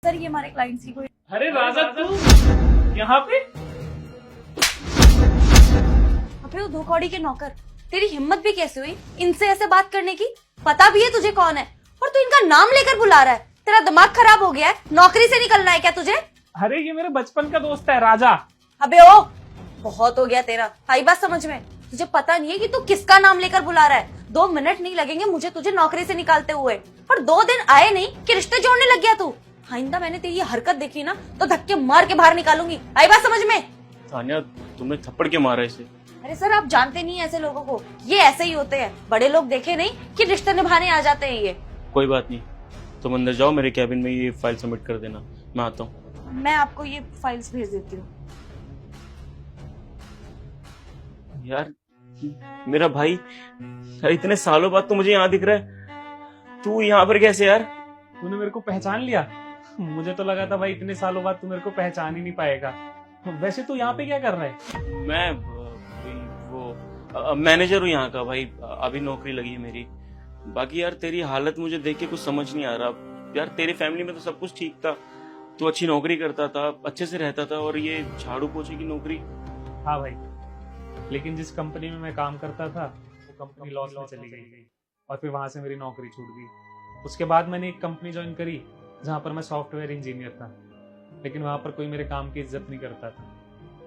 Sir ये हमारे clients की कोई। अरे राजा तू यहाँ पे? अबे वो दो कौड़ी के नौकर, तेरी हिम्मत भी कैसे हुई इनसे ऐसे बात करने की? पता भी है तुझे कौन है और तू इनका नाम लेकर बुला रहा है। तेरा दिमाग खराब हो गया है? नौकरी से निकलना है क्या तुझे? अरे ये मेरे बचपन का दोस्त है राजा। अबे ओ, बहुत हो गया तेरा। आई बात समझ में? तुझे पता नहीं है कि तू किसका नाम लेकर बुला रहा है? 2 मिनट नहीं लगेंगे मुझे तुझे नौकरी से निकालते हुए, और 2 दिन आए नहीं कि रिश्ते जोड़ने लग गया तू। आइंदा मैंने तेरी ये हरकत देखी ना तो धक्के मार के बाहर निकालूंगी। आई बात समझ में? तान्या, तुमने थप्पड़ क्यों मारा इसे? अरे सर आप जानते नहीं है ऐसे लोगों को, ये ऐसे ही होते हैं। बड़े लोग देखे नहीं कि रिश्ते निभाने आ जाते हैं ये। कोई बात नहीं, तुम अंदर जाओ, मेरे कैबिन में ये फाइल सबमिट कर देना, मैं आता हूँ। मैं आपको ये फाइल्स भेज देती हूँ। यार मेरा भाई, यार इतने सालों बाद तो मुझे यहाँ दिख रहा है। तू यहाँ पर कैसे यार? तूने मेरे को पहचान लिया? मुझे तो लगा था भाई इतने सालों बाद तू मेरे को पहचान ही नहीं पाएगा। वैसे तू यहाँ पे क्या कर रहा है? मैं वो मैनेजर हूँ यहाँ का भाई, अभी नौकरी लगी है मेरी। बाकी यार तेरी हालत मुझे देख के कुछ समझ नहीं आ रहा। यार तेरी फैमिली में तो सब कुछ ठीक था, तू अच्छी नौकरी करता था, अच्छे से रहता था, और ये झाड़ू पोछे की नौकरी। हाँ भाई, लेकिन जिस कंपनी में मैं काम करता था वो कंपनी लॉस में चली गई और फिर वहां से मेरी नौकरी छूट गई। उसके बाद मैंने एक कंपनी ज्वाइन करी जहाँ पर मैं सॉफ्टवेयर इंजीनियर था, लेकिन वहां पर कोई मेरे काम की इज्जत नहीं करता था,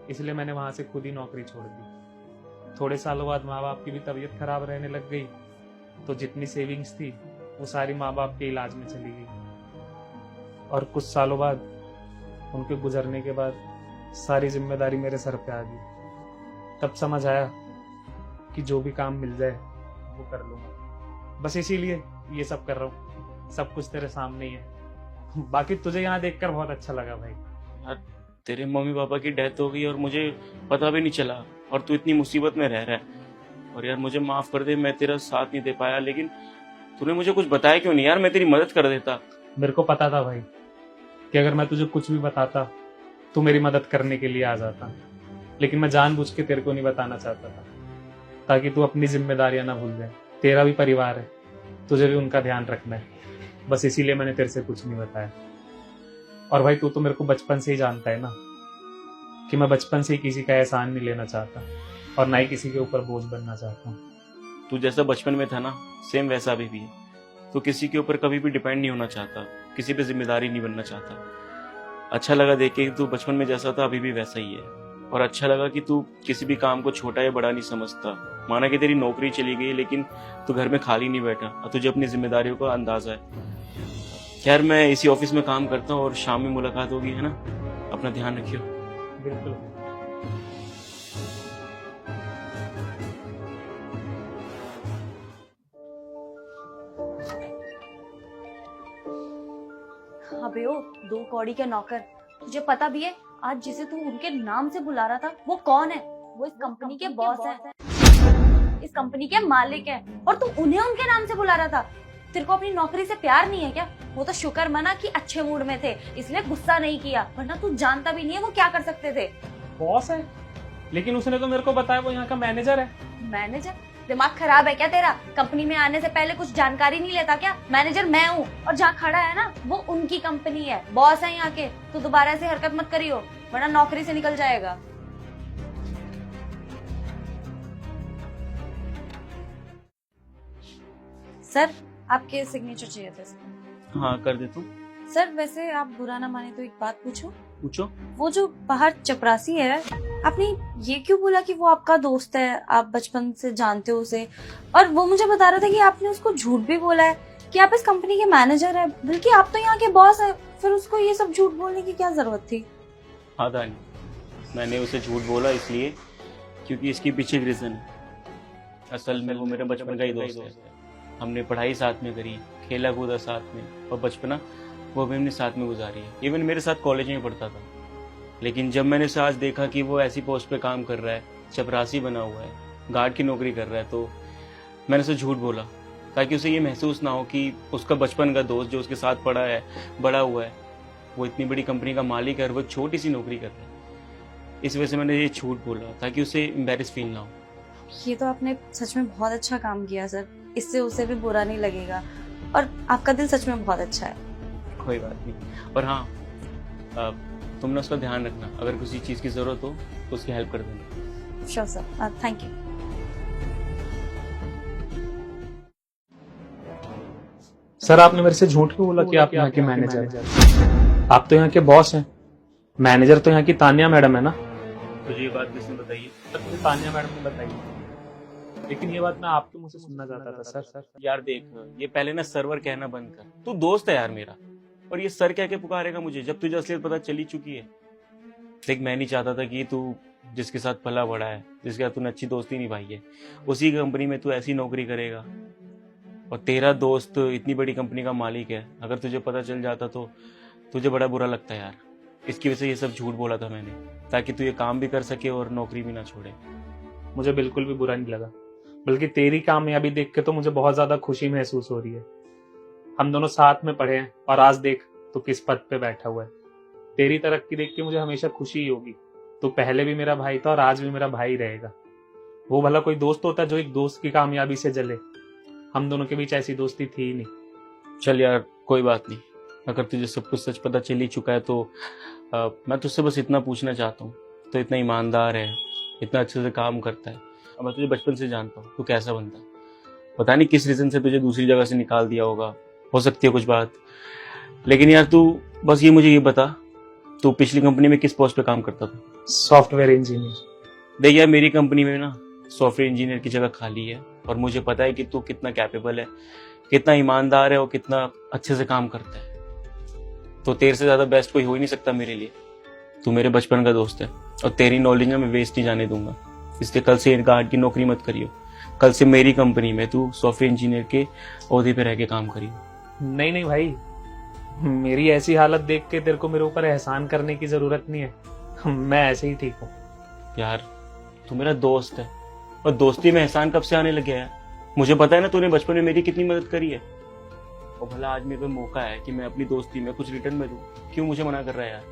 इसलिए मैंने वहां से खुद ही नौकरी छोड़ दी। थोड़े सालों बाद माँ बाप की भी तबीयत खराब रहने लग गई, तो जितनी सेविंग्स थी वो सारी माँ बाप के इलाज में चली गई। और कुछ सालों बाद उनके गुजरने के बाद सारी जिम्मेदारी मेरे सर पे आ गई। तब समझ आया कि जो भी काम मिल जाए वो कर लूंगा। बस इसीलिए ये सब कर रहा हूँ। सब कुछ तेरे सामने ही है। बाकी तुझे यहाँ देखकर बहुत अच्छा लगा भाई। यार तेरे मम्मी पापा की डेथ हो गई और मुझे पता भी नहीं चला, और तू इतनी मुसीबत में रह रहा है। और यार मुझे माफ कर दे, मैं तेरा साथ नहीं दे पाया, लेकिन तूने मुझे कुछ बताया क्यों नहीं यार? मैं तेरी मदद कर देता। मेरे को पता था भाई कि अगर मैं तुझे कुछ भी बताता तो मेरी मदद करने के लिए आ जाता, लेकिन मैं जानबूझ के तेरे को नहीं बताना चाहता था ताकि तू अपनी जिम्मेदारियां ना भूल जाए। तेरा भी परिवार है, तुझे भी उनका ध्यान रखना है। बस इसीलिए मैंने तेरे से कुछ नहीं बताया। और भाई तू तो मेरे को बचपन से ही जानता है ना कि मैं बचपन से ही किसी का एहसान नहीं लेना चाहता और ना ही किसी के ऊपर बोझ बनना चाहता हूँ। तू जैसा बचपन में था ना, सेम वैसा अभी भी है। तू किसी के ऊपर कभी भी डिपेंड नहीं होना चाहता, किसी पे जिम्मेदारी नहीं बनना चाहता। अच्छा लगा देख के कि तू बचपन में जैसा था अभी भी वैसा ही है। और अच्छा लगा कि तू किसी भी काम को छोटा या बड़ा नहीं समझता। माना कि तेरी नौकरी चली गई, लेकिन तू घर में खाली नहीं बैठा और तुझे अपनी जिम्मेदारियों का अंदाजा है। खैर मैं इसी ऑफिस में काम करता हूँ और शाम में मुलाकात होगी, है ना? अपना ध्यान रखियो। बिल्कुल। अबे ओ, 2 कौड़ी के नौकर, तुझे पता भी है आज जिसे तू उनके नाम से बुला रहा था वो कौन है? वो इस कंपनी के बॉस है, इस कंपनी के मालिक है, और तू उन्हें उनके नाम से बुला रहा था। तेरे को अपनी नौकरी से प्यार नहीं है क्या? वो तो शुक्र मना कि अच्छे मूड में थे इसलिए गुस्सा नहीं किया, वरना तू जानता भी नहीं है वो क्या कर सकते थे। बॉस है, लेकिन उसने तो मेरे को बताया वो यहाँ का मैनेजर है। मैनेजर? दिमाग खराब है क्या तेरा? कंपनी में आने से पहले कुछ जानकारी नहीं लेता क्या? मैनेजर मैं हूँ और जहाँ खड़ा है ना वो उनकी कंपनी है, बॉस है यहाँ के। तू दोबारा ऐसे हरकत मत करियो वरना नौकरी से निकल जाएगा। सर आपके सिग्नेचर चाहिए थे सर। हाँ कर दे तू। सर वैसे आप बुरा ना माने तो एक बात पूछूं? पूछो। वो जो बाहर चपरासी है, आपने ये क्यों बोला कि वो आपका दोस्त है, आप बचपन से जानते हो उसे? और वो मुझे बता रहा था कि आपने उसको झूठ भी बोला है कि आप इस कंपनी के मैनेजर हैं, बल्कि आप तो यहाँ के बॉस है। फिर उसको ये सब झूठ बोलने की क्या जरूरत थी? हाँ दानी, मैंने उसे झूठ बोला इसलिए क्योंकि इसकी पीछे एक रीजन है। असल में वो मेरा बचपन का ही दोस्त है। हमने पढ़ाई साथ में करी, खेला कूदा साथ में, और बचपना वो भी हमने साथ में गुजारी है। इवन मेरे साथ कॉलेज में पढ़ता था। लेकिन जब मैंने उसे आज देखा कि वो ऐसी पोस्ट पे काम कर रहा है, चपरासी बना हुआ है, गार्ड की नौकरी कर रहा है, तो मैंने उसे झूठ बोला ताकि उसे ये महसूस ना हो कि उसका बचपन का दोस्त जो उसके साथ पढ़ा है, बड़ा हुआ है, वो इतनी बड़ी कंपनी का मालिक है और वो एक छोटी सी नौकरी कर रहा है। इस वजह से मैंने ये झूठ बोला ताकि उसे एम्बैरेस फील ना हो। ये तो आपने सच में बहुत अच्छा काम किया सर, इससे उसे भी बुरा नहीं लगेगा और आपका दिल सच में बहुत अच्छा है। कोई बात नहीं। और हाँ, तुम ना उसका ध्यान रखना, अगर किसी चीज़ की ज़रूरत हो तो उसकी हेल्प कर देना। Sure sir, thank you. Sir आपने मेरे से झूठ क्यों बोला कि आप यहाँ के मैनेजर हैं? आप तो यहाँ के बॉस हैं। मैनेजर तो यहाँ की तानिया मैडम है ना? तुझे ये बात किसने बताई है? सर मुझे तानिया मैडम ने बताई, लेकिन ये बात मैं आपके मुंह से सुनना चाहता था सर। यार देख, ये पहले ना सर्वर कहना बंद कर। तू दोस्त है यार मेरा, और ये सर कह के पुकारेगा मुझे जब तुझे असलियत पता चली चुकी है। देख, मैं नहीं चाहता था कि तू जिसके साथ पला बड़ा है, जिसके साथ तूने अच्छी दोस्ती निभाई है, उसी कंपनी में तू ऐसी नौकरी करेगा, और तेरा दोस्त इतनी बड़ी कंपनी का मालिक है। अगर तुझे पता चल जाता तो तुझे बड़ा बुरा लगता है यार। इसकी वजह से ये सब झूठ बोला था मैंने, ताकि तू ये काम भी कर सके और नौकरी भी ना छोड़े। मुझे बिल्कुल भी बुरा नहीं लगा, बल्कि तेरी कामयाबी देख के तो मुझे बहुत ज्यादा खुशी महसूस हो रही है। हम दोनों साथ में पढ़े हैं और आज देख तू किस पद पे बैठा हुआ है। तेरी तरक्की देख के मुझे हमेशा खुशी ही होगी। तू पहले भी मेरा भाई था और आज भी मेरा भाई रहेगा। वो भला कोई दोस्त होता जो एक दोस्त की कामयाबी से जले? हम दोनों के बीच ऐसी दोस्ती थी ही नहीं। चल यार, कोई बात नहीं। अगर तुझे सब कुछ सच पता चल ही चुका है तो मैं तुझसे बस इतना पूछना चाहता हूँ, तो इतना ईमानदार है, इतना अच्छे से काम करता है, और मैं तुझे बचपन से जानता हूँ तू कैसा बनता है। पता नहीं किस रीजन से तुझे दूसरी जगह से निकाल दिया होगा, हो सकती है कुछ बात, लेकिन यार तू बस मुझे ये बता, तू पिछली कंपनी में किस पोस्ट पे काम करता था? Software engineer. देख यार, मेरी कंपनी में ना सॉफ्टवेयर इंजीनियर की जगह खाली है, और मुझे पता है कि तू कितना कैपेबल है, कितना ईमानदार है और कितना अच्छे से काम करता है। तो तेरे से ज्यादा बेस्ट कोई हो ही नहीं सकता मेरे लिए। तू मेरे बचपन का दोस्त है, और तेरी नॉलेज ना मैं वेस्ट नहीं जाने दूंगा। इसलिए कल से गार्ड की नौकरी मत करियो। कल से मेरी कंपनी में तू सॉफ्टवेयर इंजीनियर के ओहदे पे रह के काम करियो। नहीं नहीं भाई, मेरी ऐसी हालत देख के तेरे को मेरे ऊपर एहसान करने की जरूरत नहीं है। मैं ऐसे ही ठीक हूँ। यार तू मेरा दोस्त है, और दोस्ती में एहसान कब से आने लग गया है? मुझे पता है ना तूने बचपन में मेरी कितनी मदद करी है, और भला आज मेरे पे मौका है कि मैं अपनी दोस्ती में कुछ रिटर्न में दूं। क्यों मुझे मना कर रहा है यार?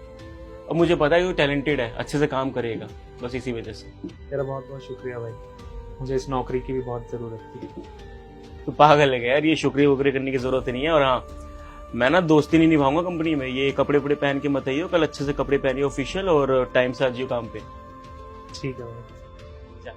अब मुझे पता है कि वो टैलेंटेड है, अच्छे से काम करेगा, बस इसी वजह से। तेरा बहुत बहुत शुक्रिया भाई, मुझे इस नौकरी की भी बहुत जरूरत थी। तू पागल है यार, ये शुक्रिया वुक्रिया करने की जरूरत नहीं है। और हाँ, मैं ना दोस्ती नहीं निभाऊंगा कंपनी में। ये कपड़े वपड़े पहन के मत आइयो, कल अच्छे से कपड़े पहनिए ऑफिशियल, और टाइम से आ जाइयो काम पे। ठीक है भाई। जा।